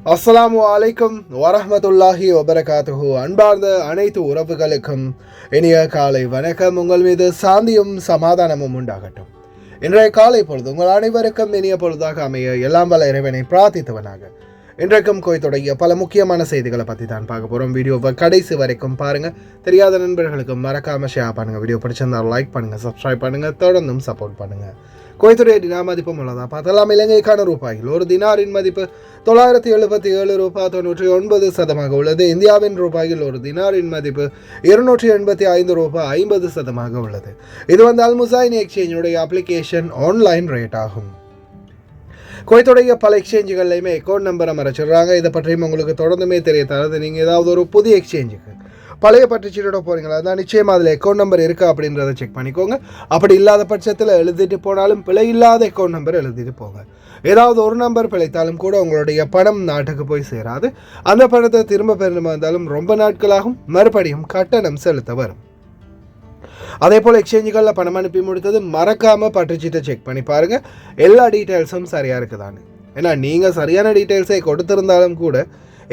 அஸ்ஸலாமு அலைக்கும் வரஹ்மத்துல்லாஹி வபரகாத்துஹு. அன்பார்ந்த அனைத்து உறவுகளுக்கும் இனிய காலை வணக்கம். உங்கள் மீது சாந்தியும் சமாதானமும் உண்டாகட்டும். இன்றைய காலை பொழுது உங்கள் அனைவருக்கும் இனிய பொழுதாக அமைய எல்லாம் வல்ல இறைவனை பிரார்த்தித்தவனாக இன்றைக்கும் கோயத்துடைய பல முக்கியமான செய்திகளை பற்றி தான் பார்க்க போகிறோம். வீடியோவை கடைசி வரைக்கும் பாருங்கள். தெரியாத நண்பர்களுக்கு மறக்காமல் ஷேர் பண்ணுங்கள். வீடியோ பிடிச்சிருந்தால் லைக் பண்ணுங்கள், சப்ஸ்கிரைப் பண்ணுங்கள், தொடர்ந்தும் சப்போர்ட் பண்ணுங்கள். குவைத்துடைய தினார் மதிப்பும் உள்ளதா பார்த்தலாம். இலங்கைக்கான ரூபாயில் ஒரு தினாரின் மதிப்பு 977 ரூபாய் 99 உள்ளது. இந்தியாவின் ரூபாயில் ஒரு தினாரின் மதிப்பு 285 ரூபாய் 50 உள்ளது. இது வந்து அல்முசைன் எக்ஸ்சேஞ்சுடைய அப்ளிகேஷன் ஆன்லைன் ரேட் ஆகும். குவைத்துடைய பல எக்ஸ்சேஞ்சுகள்லையுமே அக்கௌண்ட் நம்பரை மறைச்சிடுறாங்க. இதை பற்றியும் உங்களுக்கு தொடர்ந்துமே தெரிய தரது. நீங்கள் ஏதாவது ஒரு புதிய எக்ஸ்சேஞ்சுக்கு பழைய பற்றுச்சீட்டோட போகிறீங்களா, அதான் நிச்சயமாக அதில் அக்கௌண்ட் நம்பர் இருக்கா அப்படின்றத செக் பண்ணிக்கோங்க. அப்படி இல்லாத பட்சத்தில் எழுதிட்டு போனாலும் பிழை இல்லாத அக்கௌண்ட் நம்பர் எழுதிட்டு போங்க. ஏதாவது ஒரு நம்பர் பிழைத்தாலும் கூட உங்களுடைய பணம் நாட்டுக்கு போய் சேராது. அந்த பணத்தை திரும்ப பெறணுமா இருந்தாலும் ரொம்ப நாட்களாகும். மறுபடியும் கட்டணம் செலுத்த வரும். அதே போல் எக்ஸ்சேஞ்சுகளில் பணம் அனுப்பி முடித்தது மறக்காமல் பற்றுச்சீட்டை செக் பண்ணி பாருங்கள். எல்லா டீட்டெயில்ஸும் சரியாக இருக்குதானு. ஏன்னா நீங்கள் சரியான டீட்டெயில்ஸை கொடுத்துருந்தாலும் கூட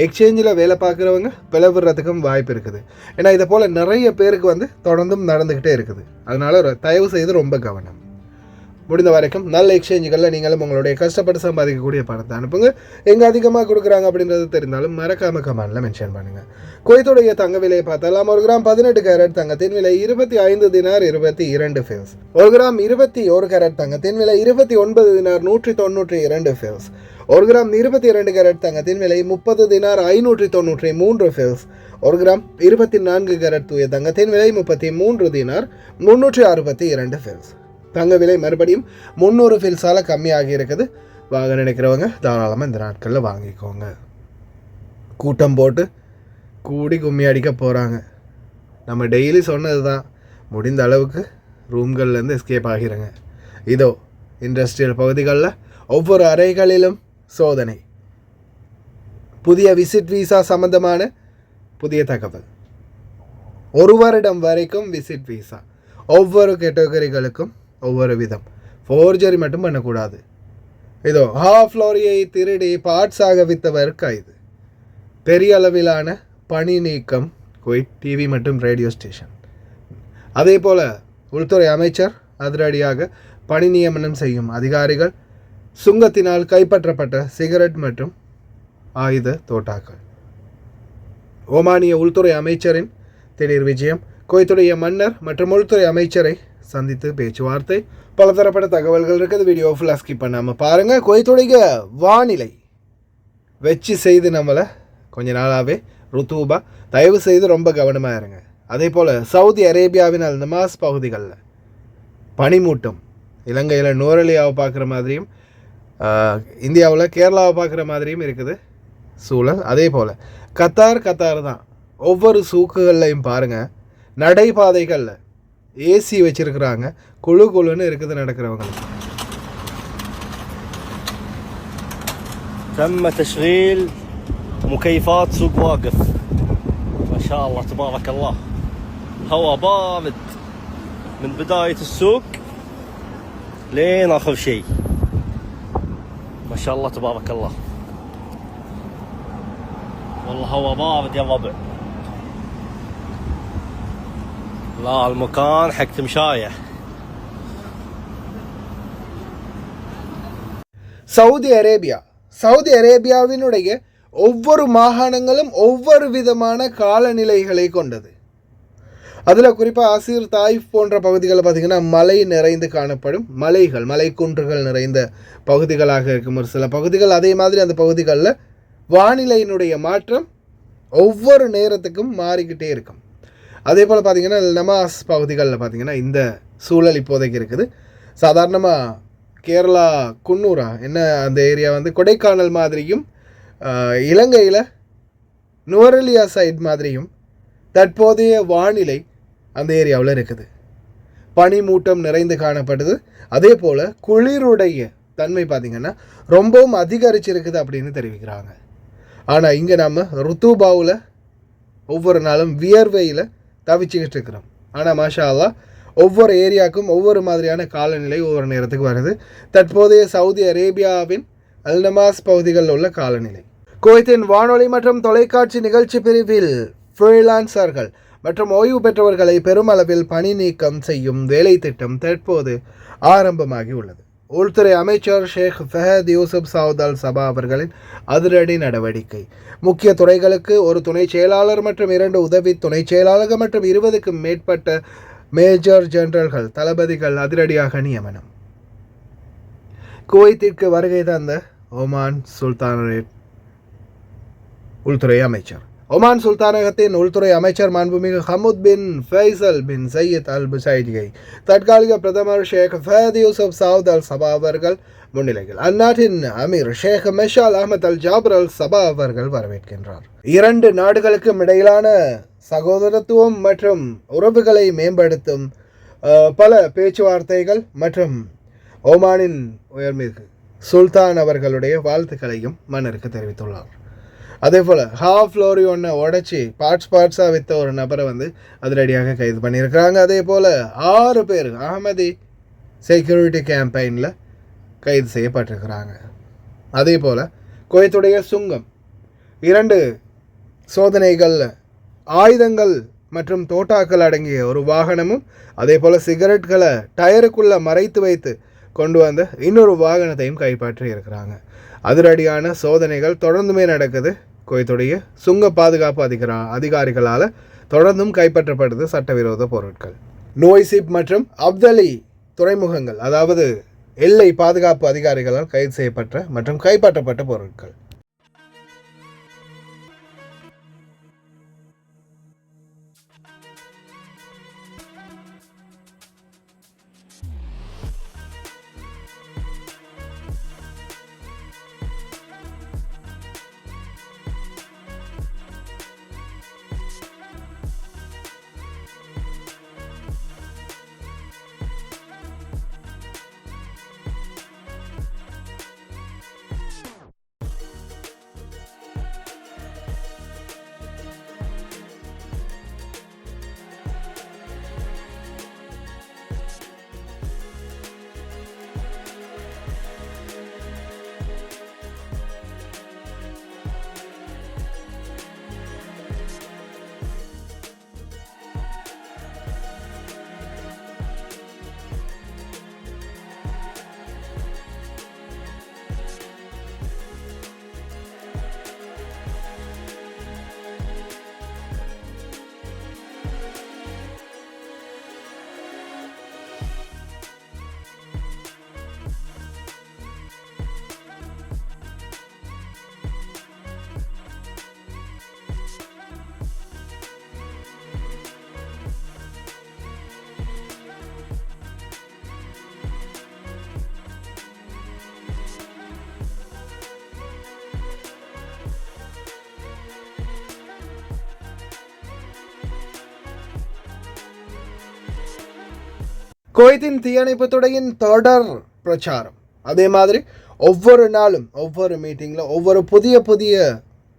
எக்ஸ்சேஞ்சில் வேலை பார்க்குறவங்க பிளவுறதுக்கும் வாய்ப்பு இருக்குது. ஏன்னா இதை போல் நிறைய பேருக்கு வந்து தொடர்ந்தும் நடந்துக்கிட்டே இருக்குது. அதனால் தயவு செய்து ரொம்ப கவனம். முடிந்த வரைக்கும் நல்ல எக்ஸ்சேஞ்சுகளில் நீங்களும் உங்களுடைய கஷ்டப்பட்டு சம்பாதிக்கக்கூடிய பணத்தை அனுப்புங்க. எங்கே அதிகமாக கொடுக்குறாங்க அப்படின்றது தெரிந்தாலும் மறக்காம கமெண்டில் மென்ஷன் பண்ணுங்கள். குவைத்துடைய தங்க விலையை பார்த்தாலாம். 1 கிராம் 18 கேரட் தங்கத்தின் விலை 25 தினார் 22 ஃபேஸ். 1 கிராம் 21 கேரட் தங்கத்தின் விலை 29 தினார் 192 ஃபேஸ். 1 கிராம் 22 கேரட் தங்கத்தின் விலை 30 தினார் 593 ஃபேஸ். 1 கிராம் 24 கேரட் தூய தங்கத்தின் விலை 33 தினார் 362 ஃபேஸ். தங்க விலை மறுபடியும் 300 ஃபில்ஸால் கம்மியாகி இருக்குது. வாங்க நினைக்கிறவங்க தாராளமாக இந்த நாட்களில் வாங்கிக்கோங்க. கூட்டம் போட்டு கூடி கும்மி அடிக்க போகிறாங்க. நம்ம டெய்லி சொன்னது தான், முடிந்த அளவுக்கு ரூம்கள்லேருந்து எஸ்கேப் ஆகிறங்க. இதோ இண்டஸ்ட்ரியல் பகுதிகளில் ஒவ்வொரு அறைகளிலும் சோதனை. புதிய விசிட் விசா சம்பந்தமான புதிய தகவல். 1 வருடம் வரைக்கும் விசிட் விசா. ஒவ்வொரு கேட்டகரிகளுக்கும் ஒவ்வொரு விதம். ஃபோர்ஜரி மட்டும் பண்ணக்கூடாது. இதோ ஹாஃப் லோரியை திருடி பார்ட்ஸாக விற்றவர் கைது. பெரிய அளவிலான பணி நீக்கம் குவைத் டிவி மற்றும் ரேடியோ ஸ்டேஷன். அதே போல் உள்துறை அமைச்சர் அதிரடியாக பணி நியமனம் செய்யும் அதிகாரிகள். சுங்கத்தினால் கைப்பற்றப்பட்ட சிகரெட் மற்றும் ஆயுத தோட்டாக்கள். ஓமானிய உள்துறை அமைச்சரின் திடீர் விஜயம். குவைத்துடைய மன்னர் மற்றும் உள்துறை அமைச்சரை சந்தித்து பேச்சுவார்த்தை. பலதரப்பட்ட தகவல்கள் இருக்குது. வீடியோ ஃபுல்லாக ஸ்கிப் பண்ணாமல் பாருங்கள். குவைத்துடைய வானிலை வச்சு செய்து நம்மளை கொஞ்ச நாளாகவே ருத்தூபா. தயவு செய்து ரொம்ப கவனமாக இருங்க. அதே போல் சவுதி அரேபியாவின் அல்நமாஸ் பகுதிகளில் பனிமூட்டம். இலங்கையில் நோரலியாவை பார்க்குற மாதிரியும் இந்தியாவில் கேரளாவை பார்க்குற மாதிரியும் இருக்குது சூழல். அதே போல் கத்தார் தான். ஒவ்வொரு சூக்குகள்லையும் பாருங்கள், நடைபாதைகளில் ஏசி வச்சுருக்குறாங்க. குழுன்னு இருக்குது நடக்கிறவங்களுக்கு. تم تشغيل مكيفات سوق واقف. ما شاء الله تبارك الله. هواء بارد من بداية السوق لين آخر شيء. ما شاء الله تبارك الله. والله هواء بارد يا ربع. لا المكان حق تمشاية. சவுதி அரேபியாவினுடைய ஒவ்வொரு மாகாணங்களும் ஒவ்வொரு விதமான காலநிலைகளை கொண்டது. அதில் குறிப்பாக அசீர் தாயிஃப் போன்ற பகுதிகளில் பார்த்திங்கன்னா மலை நிறைந்து காணப்படும். மலை குன்றுகள் நிறைந்த பகுதிகளாக இருக்கும் ஒரு சில பகுதிகள். அதே மாதிரி அந்த பகுதிகளில் வானிலையினுடைய மாற்றம் ஒவ்வொரு நேரத்துக்கும் மாறிக்கிட்டே இருக்கும். அதே போல் பார்த்திங்கன்னா நமாஸ் பகுதிகளில் பார்த்திங்கன்னா இந்த சூழல் இப்போதைக்கு இருக்குது. சாதாரணமாக கேரளா குன்னூரா என்ன அந்த ஏரியா வந்து கொடைக்கானல் மாதிரியும் இலங்கையில் நுவரெலியா சைட் மாதிரியும் தற்போதைய வானிலை அந்த ஏரியாவில் இருக்குது. பனிமூட்டம் நிறைந்து காணப்படுது. அதே போல் குளிருடைய தன்மை பார்த்திங்கன்னா ரொம்பவும் அதிகரிச்சிருக்குது அப்படின்னு தெரிவிக்கிறாங்க. ஆனால் இங்கே நம்ம ருத்தூபாவில் ஒவ்வொரு நாளும் வியர்வையில் தவிச்சுக்கிட்டு இருக்கிறோம். ஆனால் மாஷா அல்லாஹ் ஒவ்வொரு ஏரியாவுக்கும் ஒவ்வொரு மாதிரியான காலநிலை ஒவ்வொரு நேரத்துக்கு வருது. தற்போதைய சவுதி அரேபியாவின் அல்நமாஸ் பகுதிகளில் உள்ள காலநிலை. குவைத்தின் வானொலி மற்றும் தொலைக்காட்சி நிகழ்ச்சி பிரிவில் ஃப்ரீலான்சர்கள் மற்றும் ஓய்வு பெற்றவர்களை பெருமளவில் பணி நீக்கம் செய்யும் வேலை திட்டம் தற்போது ஆரம்பமாகி உள்ளது. உள்துறை அமைச்சர் ஷேக் ஃபஹத் யூசுப் சவுத் அல் சபா அவர்களின் அதிரடி நடவடிக்கை. முக்கிய துறைகளுக்கு ஒரு துணை செயலாளர் மற்றும் 2 உதவி துணை செயலாளர்கள் மற்றும் 20க்கும் மேற்பட்ட மேஜர் ஜெனரல்கள் தளபதிகள் அதிரடியாக நியமனம். குவைத்திற்கு வருகை தந்த ஒமான் சுல்தானரேட் உள்துறை அமைச்சர். ஒமான் சுல்தானகத்தின் உள்துறை அமைச்சர் மாண்புமிகு ஹமுத் பின் ஃபைசல் பின் சையத் அல் புசைடியை தற்காலிக பிரதமர் ஷேக் ஃபஹத் யூசுப் சவுத் அல் சபா அவர்கள் முன்னிலையில் அந்நாட்டின் அமீர் ஷேக் மெஷால் அஹமத் அல் ஜாபர் அல் சபா அவர்கள் வரவேற்கின்றார். 2 நாடுகளுக்கும் இடையிலான சகோதரத்துவம் மற்றும் உறவுகளை மேம்படுத்தும் பல பேச்சுவார்த்தைகள் மற்றும் ஒமானின் உயர்மிகு சுல்தான் அவர்களுடைய வாழ்த்துக்களையும் மன்னருக்கு தெரிவித்துள்ளார். அதே போல் ஹாஃப் லோரி ஒன்றை உடச்சி பார்ட்ஸாக விற்ற ஒரு நபரை அதிரடியாக கைது பண்ணியிருக்கிறாங்க. அதே போல் 6 பேர் அகமதி செக்யூரிட்டி கேம்பெயினில் கைது செய்யப்பட்டிருக்கிறாங்க. அதே போல் குவைத்துடைய சுங்கம் 2 சோதனைகள் ஆயுதங்கள் மற்றும் தோட்டாக்கள் அடங்கிய ஒரு வாகனமும் அதே போல் சிகரெட்களை டயருக்குள்ளே மறைத்து வைத்து கொண்டு வந்த இன்னொரு வாகனத்தையும் கைப்பற்றி இருக்கிறாங்க. அதிரடியான சோதனைகள் தொடர்ந்துமே நடக்குது. குவைத்துடைய சுங்க பாதுகாப்பு அதிகாரிகளால் தொடர்ந்தும் கைப்பற்றப்படுது சட்டவிரோத பொருட்கள். நோய்சிப் மற்றும் அப்தலி துறைமுகங்கள், அதாவது எல்லை பாதுகாப்பு அதிகாரிகளால் கைது செய்யப்பட்ட மற்றும் கைப்பற்றப்பட்ட பொருட்கள். குவைத்தின் தீயணைப்புத் துறையின் தொடர் பிரச்சாரம். அதே மாதிரி ஒவ்வொரு நாளும் ஒவ்வொரு மீட்டிங்கில் ஒவ்வொரு புதிய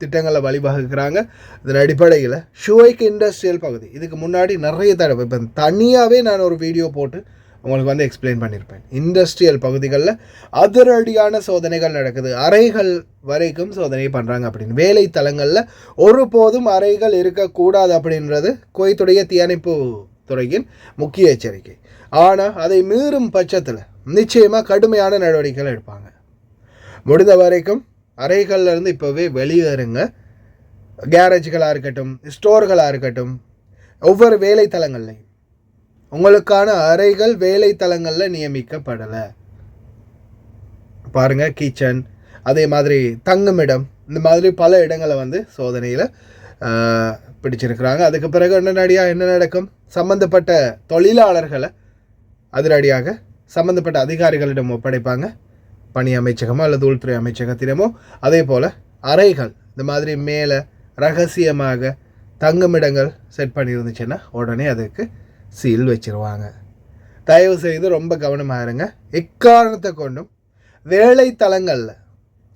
திட்டங்களை வழிவகுக்கிறாங்க. இதன் அடிப்படையில் ஷுவைக் இண்டஸ்ட்ரியல் பகுதி இதுக்கு முன்னாடி நிறைய தடவை இப்போ தனியாகவே நான் ஒரு வீடியோ போட்டு உங்களுக்கு எக்ஸ்பிளைன் பண்ணியிருப்பேன். இண்டஸ்ட்ரியல் பகுதிகளில் அதிரடியான சோதனைகள் நடக்குது. அறைகள் வரைக்கும் சோதனை பண்ணுறாங்க அப்படின்னு. வேலை தளங்களில் ஒருபோதும் அறைகள் இருக்கக்கூடாது அப்படின்றது குவைத்துடைய தீயணைப்பு துறையின் முக்கிய எச்சரிக்கை. ஆனால் அதை மீறும் பட்சத்தில் நிச்சயமாக கடுமையான நடவடிக்கைகள் எடுப்பாங்க. முடிந்த வரைக்கும் அறைகள்லேருந்து இப்போவே வெளியேறுங்க. கேரேஜ்களாக இருக்கட்டும், ஸ்டோர்களாக இருக்கட்டும், ஒவ்வொரு வேலைத்தலங்கள்லையும் உங்களுக்கான அறைகள் வேலைத்தலங்களில் நியமிக்கப்படலை. பாருங்கள், கிச்சன், அதே மாதிரி தங்குமிடம், இந்த மாதிரி பல இடங்களை சோதனையில் பிடிச்சிருக்கிறாங்க. அதுக்கு பிறகு உடனடியாக என்ன நடக்கும்? சம்பந்தப்பட்ட தொழிலாளர்களை அதிரடியாக சம்பந்தப்பட்ட அதிகாரிகளிடம் ஒப்படைப்பாங்க. பணி அமைச்சகமோ அல்லது உள்துறை அமைச்சகத்திடமோ. அதே போல் அறைகள் இந்த மாதிரி மேலே ரகசியமாக தங்குமிடங்கள் செட் பண்ணியிருந்துச்சுன்னா உடனே அதுக்கு சீல் வச்சுருவாங்க. தயவு செய்து ரொம்ப கவனமாக இருங்க. எக்காரணத்தை கொண்டும் வேலைத்தலங்களில்,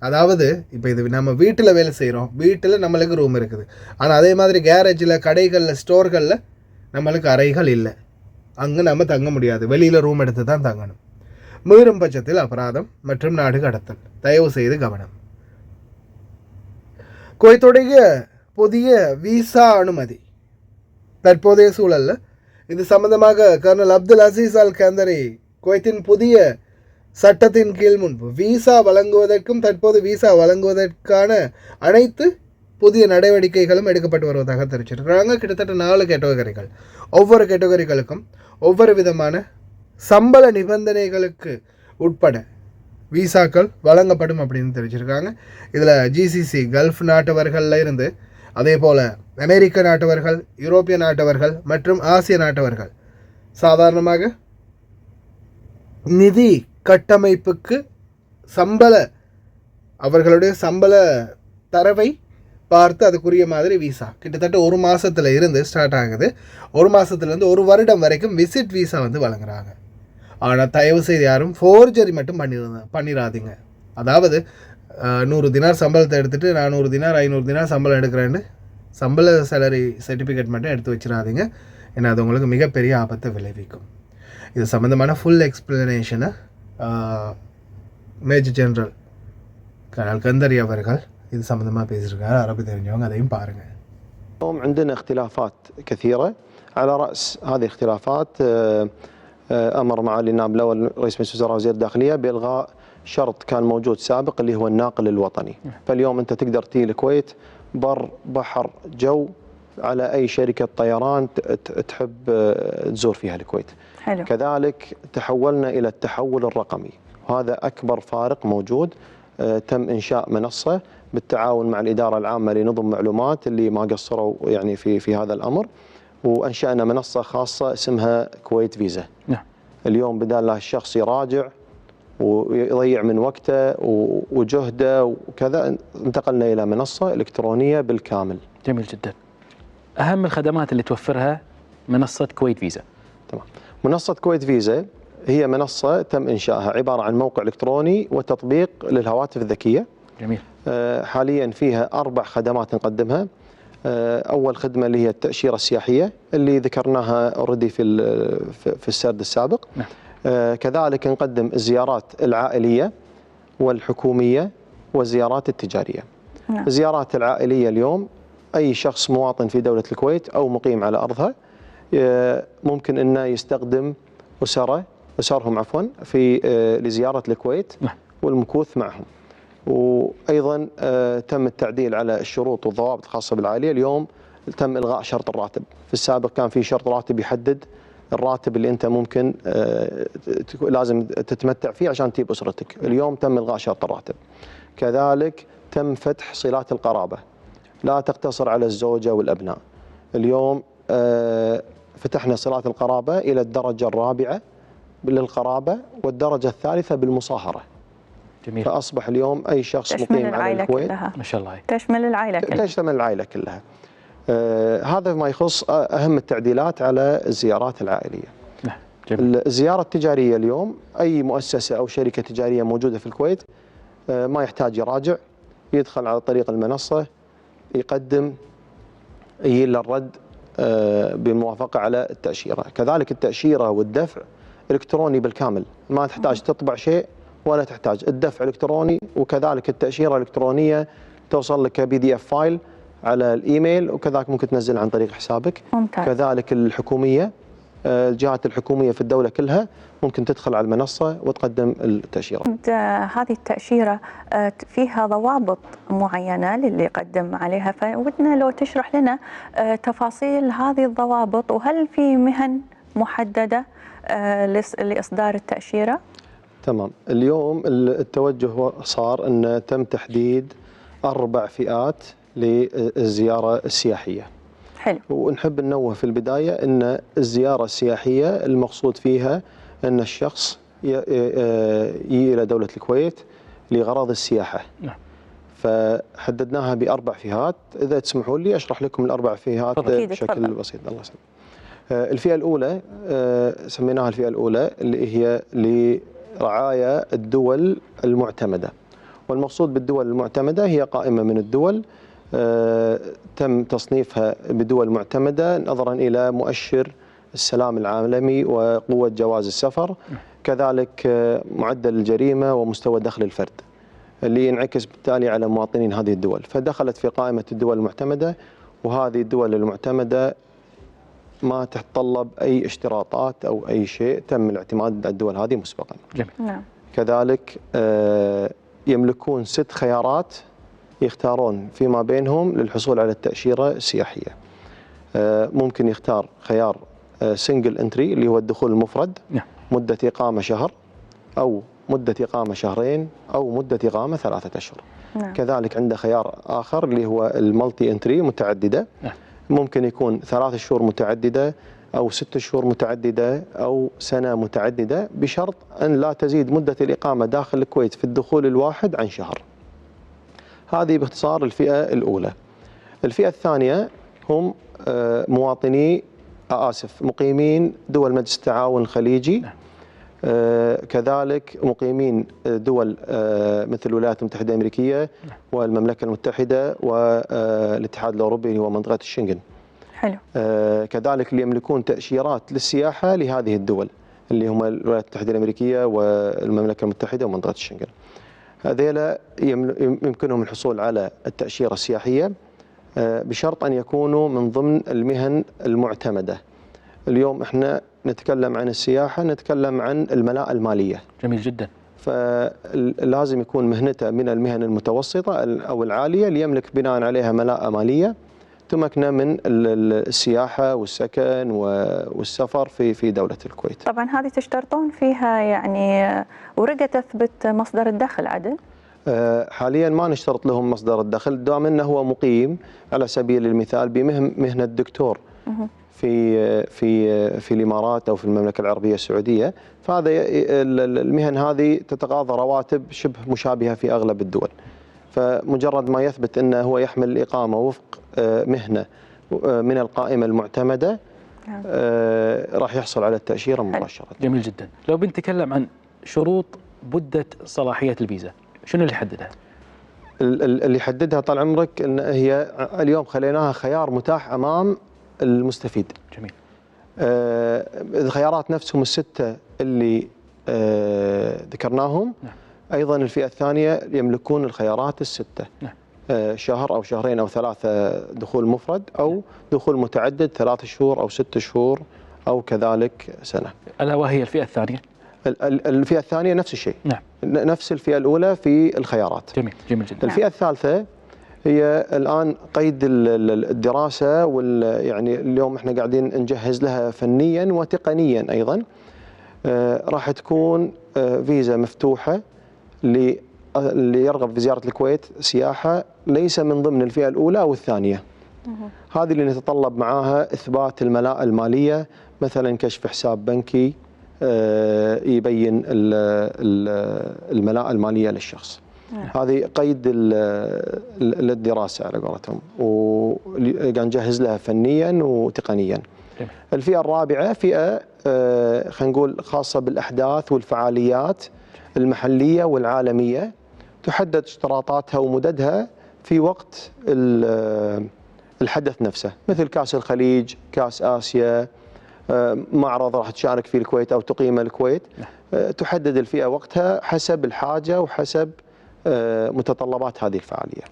அதாவது இப்போ இது நம்ம வீட்டில் வேலை செய்கிறோம், வீட்டில் நம்மளுக்கு ரூம் இருக்குது. ஆனால் அதே மாதிரி கேரேஜில், கடைகளில், ஸ்டோர்களில் நம்மளுக்கு அறைகள் இல்லை. அங்கே நம்ம தங்க முடியாது. வெளியில் ரூம் எடுத்து தான் தங்கணும். மீறும் பட்சத்தில் அபராதம் மற்றும் நாடு கடத்தல். தயவு செய்து கவனம். குவைத்துடைய புதிய விசா அனுமதி தற்போதைய சூழலில் இது சம்பந்தமாக கர்னல் அப்துல் அசீஸ் அல் கந்தரி குவைத்தின் புதிய சட்டத்தின் கீழ் முன்பு விசா வழங்குவதற்கும் தற்போது விசா வழங்குவதற்கான அனைத்து புதிய நடவடிக்கைகளும் எடுக்கப்பட்டு வருவதாக தெரிவிச்சிருக்கிறாங்க. கிட்டத்தட்ட 4 கேட்டகரிகள், ஒவ்வொரு கேட்டகரிகளுக்கும் ஒவ்வொரு விதமான சம்பள நிபந்தனைகளுக்கு உட்பட விசாக்கள் வழங்கப்படும் அப்படின்னு தெரிவிச்சிருக்காங்க. இதில் ஜிசிசி கல்ஃப் நாட்டவர்களில் இருந்து அதே போல் அமெரிக்க நாட்டவர்கள், யூரோப்பிய நாட்டவர்கள் மற்றும் ஆசிய நாட்டவர்கள் சாதாரணமாக நிதி கட்டமைப்புக்கு அவர்களுடைய சம்பள தரவை பார்த்து அதுக்குரிய மாதிரி விசா கிட்டத்தட்ட 1 மாதத்தில் இருந்து ஸ்டார்ட் ஆகுது. 1 மாதத்துலேருந்து 1 வருடம் வரைக்கும் விசிட் விசா வழங்குறாங்க. ஆனால் தயவு செய்து யாரும் ஃபோர்ஜரி மட்டும் பண்ணிடாதீங்க. அதாவது 100 தினார் சம்பளத்தை எடுத்துகிட்டு 400 தினார் 500 தினார் சம்பளம் எடுக்கிறேன்னு சம்பள சேலரி சர்டிஃபிகேட் மட்டும் எடுத்து வச்சிடாதீங்க. ஏன்னா அது உங்களுக்கு மிகப்பெரிய ஆபத்தை விளைவிக்கும். இது சம்மந்தமான ஃபுல் எக்ஸ்பிளனேஷனை மேஜர் ஜெனரல் கர்னல் கந்தரி அவர்கள் இது சம்மந்தமாக பேசியிருக்காரு. அரபி தெரிஞ்சவங்க அதையும் பாருங்கள். اليوم عندنا اختلافات كثيرة. على رأس هذه الاختلافات أمر معالي النائب الأول رئيس مجلس الوزراء وزير الداخلية بإلغاء شرط كان موجود سابق اللي هو الناقل الوطني. فاليوم أنت تقدر تيجي الكويت بر بحر جو على أي شركة طيران تحب تزور فيها الكويت. حلو. كذلك تحولنا إلى التحول الرقمي، وهذا أكبر فارق موجود. تم إنشاء منصة بالتعاون مع الإدارة العامة لنظم معلومات اللي ما قصروا يعني في هذا الأمر، وأنشأنا منصة خاصة اسمها كويت فيزا. نعم. اليوم بدال لا الشخص يراجع ويضيع من وقته وجهده وكذا، انتقلنا إلى منصة إلكترونية بالكامل. جميل جدا. أهم الخدمات اللي توفرها منصة كويت فيزا. تمام. منصة كويت فيزا هي منصة تم إنشائها عبارة عن موقع إلكتروني وتطبيق للهواتف الذكية. جميل. حاليا فيها 4 خدمات نقدمها. أول خدمة اللي هي التأشيرة السياحية اللي ذكرناها اوريدي في السرد السابق. نعم. كذلك نقدم الزيارات العائلية والحكومية والزيارات التجارية. نعم. الزيارات العائلية اليوم أي شخص مواطن في دولة الكويت أو مقيم على أرضها ممكن أنه يستخدم أسرهم في لزيارة الكويت. نعم. والمكوث معهم. وأيضا تم التعديل على الشروط والضوابط الخاصة بالعائلية. اليوم تم إلغاء شرط الراتب. في السابق كان في شرط راتب يحدد الراتب اللي أنت ممكن لازم تتمتع فيه عشان تجيب أسرتك. اليوم تم إلغاء شرط الراتب. كذلك تم فتح صلات القرابة، لا تقتصر على الزوجة والأبناء. اليوم فتحنا صلات القرابة إلى الدرجة الرابعة للقرابة والدرجة الثالثة بالمصاهرة. جميل. فأصبح اليوم أي شخص مقيم على الكويت كلها. ما شاء الله. تشمل العائلة كلها. تشمل العائلة كلها. هذا ما يخص أهم التعديلات على الزيارات العائلية. نعم. جميل. الزيارة التجارية اليوم أي مؤسسة أو شركة تجارية موجودة في الكويت ما يحتاج يراجع، يدخل على طريق المنصة يقدم يجي الرد بالموافقة على التأشيرة. كذلك التأشيرة والدفع إلكتروني بالكامل، ما تحتاج تطبع شيء ولا تحتاج، الدفع إلكتروني وكذلك التأشيرة إلكترونية توصل لك PDF فايل على الإيميل، وكذلك ممكن تنزل عن طريق حسابك. ممتاز. كذلك الحكومية الجهات الحكومية في الدولة كلها ممكن تدخل على المنصة وتقدم التأشيرة. هذه التأشيرة فيها ضوابط معينة للي يقدم عليها، فودنا لو تشرح لنا تفاصيل هذه الضوابط، وهل في مهن محددة لإصدار التأشيرة؟ تمام. اليوم التوجه صار أن تم تحديد 4 فئات للزيارة السياحية. حلو. ونحب ننوه في البداية أن الزيارة السياحية المقصود فيها أن الشخص يجي إلى دولة الكويت لغرض السياحة. نعم. فحددناها ب4 فئات. إذا تسمحوا لي أشرح لكم ال4 فئات بشكل بسيط. الله يسلمك. الفئة الأولى سميناها الفئة الأولى اللي هي لرعايا الدول المعتمدة، والمقصود بالدول المعتمدة هي قائمة من الدول تم تصنيفها بدول معتمدة نظرا إلى مؤشر السلام العالمي وقوة جواز السفر، كذلك معدل الجريمة ومستوى دخل الفرد. اللي ينعكس بالتالي على مواطنين هذه الدول، فدخلت في قائمة الدول المعتمدة. وهذه الدول المعتمدة ما تتطلب أي اشتراطات أو أي شيء، تم الاعتماد على الدول هذه مسبقا. جميل. نعم. كذلك يملكون 6 خيارات يختارون فيما بينهم للحصول على التأشيرة السياحية. ممكن يختار خيار سنجل انتري اللي هو الدخول المفرد، نعم. مدة إقامة شهر أو مدة إقامة شهرين أو مدة إقامة 3 أشهر. نعم. كذلك عنده خيار آخر اللي هو المالتي انتري متعددة. نعم. ممكن يكون 3 شهور متعددة أو 6 شهور متعددة أو سنة متعددة، بشرط أن لا تزيد مدة الإقامة داخل الكويت في الدخول الواحد عن شهر. هذه باختصار الفئة الأولى. الفئة الثانية هم مقيمين دول مجلس التعاون الخليجي، كذلك مقيمين دول مثل الولايات المتحدة الأمريكية والمملكة المتحدة والاتحاد الأوروبي اللي هو منطقة الشنغن. حلو. كذلك اللي يملكون تأشيرات للسياحة لهذه الدول اللي هم الولايات المتحدة الأمريكية والمملكة المتحدة ومنطقة الشنغن. هذيلا يمكنهم الحصول على التأشيرة السياحية بشرط أن يكونوا من ضمن المهن المعتمدة. اليوم احنا نتكلم عن السياحة، نتكلم عن الملاءة المالية. جميل جدا. فلازم يكون مهنته من المهن المتوسطة أو العالية اللي يملك بناء عليها ملاءة مالية تمكنه من السياحة والسكن والسفر في دولة الكويت. طبعا هذه تشترطون فيها يعني ورقة تثبت مصدر الدخل عدل؟ حاليا ما نشترط لهم مصدر الدخل دام انه هو مقيم على سبيل المثال بمهنة دكتور في الامارات او في المملكة العربية السعودية، فهذا المهن هذه تتقاضى رواتب شبه مشابهة في اغلب الدول. فمجرد ما يثبت انه هو يحمل الإقامة وفق مهنة من القائمة المعتمدة راح يحصل على التأشيرة مباشرة. جميل جدا. لو بنتكلم عن شروط مدة صلاحية الفيزا، شنو اللي يحددها؟ اللي يحددها طال عمرك ان هي اليوم خليناها خيار متاح امام المستفيد. جميل. الخيارات نفسهم ال6 اللي ذكرناهم. نعم. ايضا الفئة الثانية يملكون الخيارات ال6. نعم. شهر أو شهرين أو 3 دخول مفرد أو دخول متعدد 3 شهور أو 6 شهور أو كذلك سنة. ألا وهي الفئة الثانية؟ الفئة الثانية نفس الشيء. نعم. نفس الفئة الأولى في الخيارات. جميل. جميل جدا. الفئة الثالثة هي الآن قيد الدراسة يعني اليوم احنا قاعدين نجهز لها فنيا وتقنيا أيضا. راح تكون فيزا مفتوحة اللي يرغب في زيارة الكويت سياحة ليس من ضمن الفئة الأولى أو الثانية. هذه اللي نتطلب معاها إثبات الملاءة المالية، مثلا كشف حساب بنكي يبين الملاءة المالية للشخص. هذه قيد الدراسة على قولتهم، وقاعد نجهز لها فنيا وتقنيا. الفئة الرابعة فئة خلينا نقول خاصة بالأحداث والفعاليات المحلية والعالمية، تحدد اشتراطاتها ومددها في وقت الحدث نفسه، مثل كأس الخليج، كأس آسيا، معرض راح تشارك فيه الكويت أو تقيم الكويت. تحدد الفئة وقتها حسب الحاجة وحسب متطلبات هذه الفعالية.